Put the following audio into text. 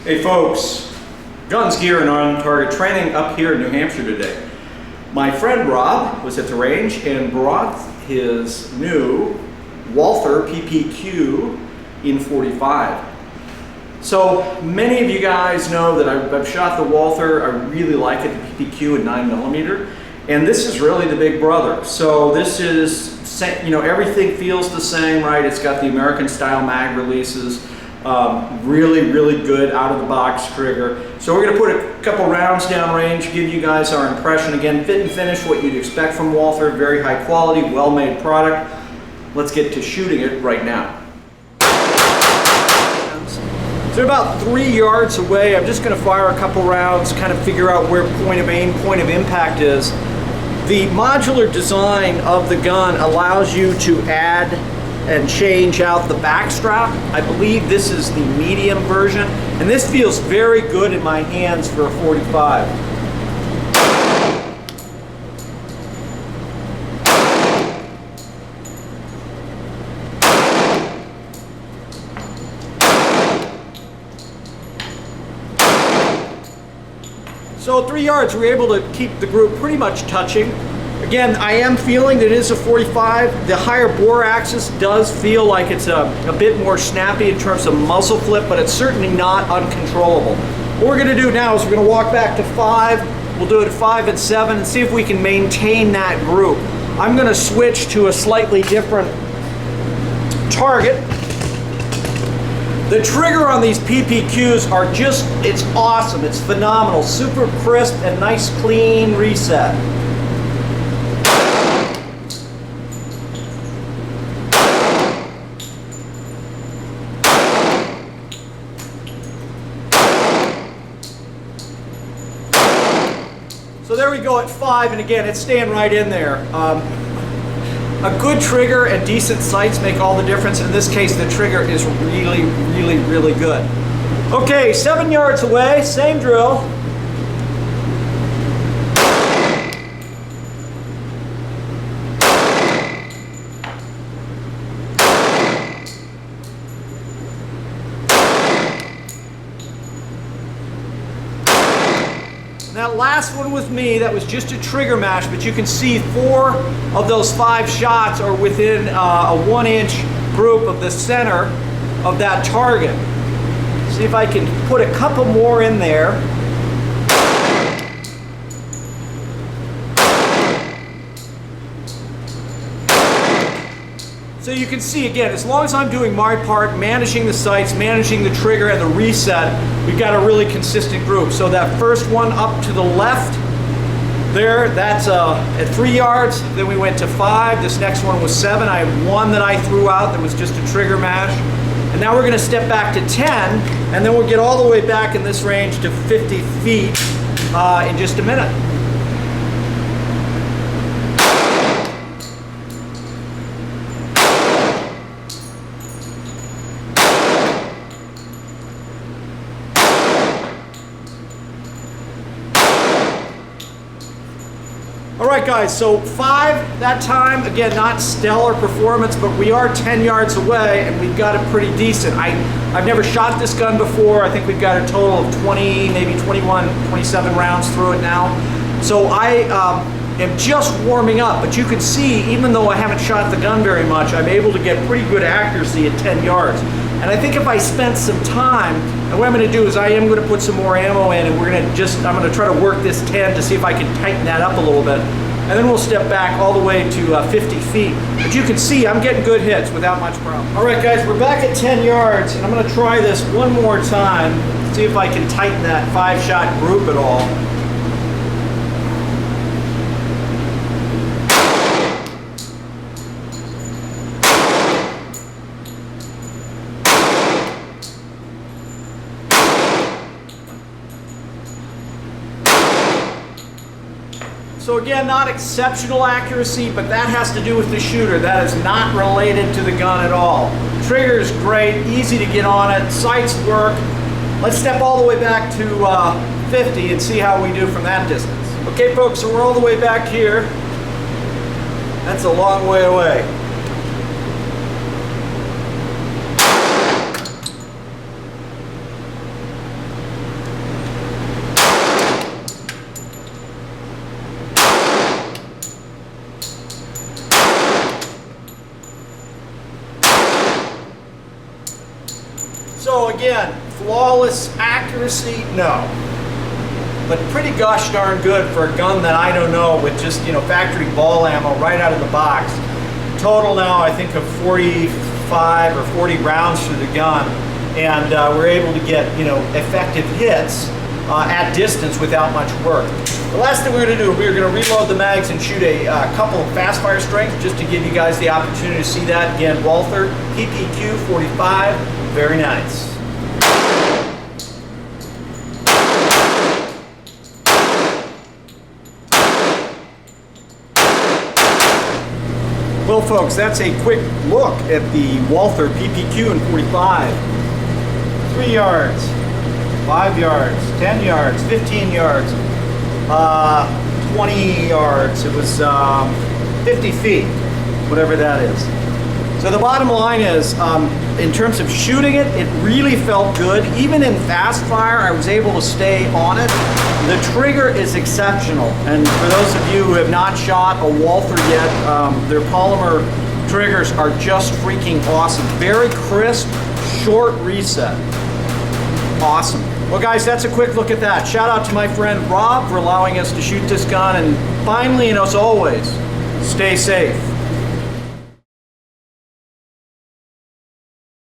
Hey folks, guns, gear, and on-target training up here in New Hampshire today. My friend Rob was at the range and brought his new Wather PPQ in 45. So many of you guys know that I've shot the Wather. I really like it, the PPQ in 9mm, and this is really the big brother. So this is, you know, everything feels the same, right? It's got the American style mag releases. Really good out of the box trigger. So we're going to put a couple rounds downrange, give you guys our impression. Again, fit and finish, what you'd expect from Wather, very high quality, well-made product. Let's get to shooting it right now. So about 3 yards away, I'm just going to fire a couple rounds, kind of figure out where point of aim, point of impact is. The modular design of the gun allows you to add and change out the back strap. I believe this is the medium version, and this feels very good in my hands for a 45. So 3 yards, we were able to keep the group pretty much touching. Again, I am feeling that it is a 45. The higher bore axis does feel like it's a bit more snappy in terms of muzzle flip, but it's certainly not uncontrollable. What we're going to do now is we're going to walk back to 5. We'll do it at 5 and 7 and see if we can maintain that group. I'm going to switch to a slightly different target. The trigger on these PPQs are just, it's awesome. It's phenomenal. Super crisp and nice clean reset. So there we go at 5, and again, it's staying right in there. A good trigger and decent sights make all the difference. In this case, the trigger is really good. Okay, 7 yards away, same drill. That last one with me, that was just a trigger mash, but you can see 4 of those 5 shots are within a 1-inch group of the center of that target. See if I can put a couple more in there. So you can see, again, as long as I'm doing my part, managing the sights, managing the trigger and the reset, we've got a really consistent group. So that first one up to the left there, that's at 3 yards. Then we went to 5. This next one was 7. I had 1 that I threw out that was just a trigger mash. And now we're going to step back to 10, and then we'll get all the way back in this range to 50 feet in just a minute. Alright guys, so 5 that time, again, not stellar performance, but we are 10 yards away and we've got it pretty decent. I've never shot this gun before. I think we've got a total of 20, maybe 21, 27 rounds through it now. So I am just warming up, but you can see, even though I haven't shot the gun very much, I'm able to get pretty good accuracy at 10 yards. And I think if I spent some time, and what I'm going to do is I am going to put some more ammo in, and I'm going to try to work this 10 to see if I can tighten that up a little bit. And then we'll step back all the way to 50 feet. But you can see I'm getting good hits without much problem. All right guys, we're back at 10 yards, and I'm going to try this one more time, see if I can tighten that 5-shot group at all. So again, not exceptional accuracy, but that has to do with the shooter. That is not related to the gun at all. Trigger is great, easy to get on it, sights work. Let's step all the way back to 50 and see how we do from that distance. Okay folks, so we're all the way back here. That's a long way away. So again, flawless accuracy, no. But pretty gosh darn good for a gun that I don't know, with just, you know, factory ball ammo right out of the box. Total now I think of 45 or 40 rounds through the gun, and we're able to get, you know, effective hits at distance without much work. The last thing we're going to do, we're going to reload the mags and shoot a couple of fast fire strengths just to give you guys the opportunity to see that. Again, Wather PPQ 45, very nice. Well folks, that's a quick look at the Wather PPQ in 45. 3 yards, 5 yards, 10 yards, 15 yards, 20 yards. It was 50 feet, whatever that is. So the bottom line is, in terms of shooting it, it really felt good. Even in fast fire, I was able to stay on it. The trigger is exceptional. And for those of you who have not shot a Wather yet, their polymer triggers are just freaking awesome. Very crisp, short reset. Awesome. Well guys, that's a quick look at that. Shout out to my friend Rob for allowing us to shoot this gun. And finally, and as always, stay safe.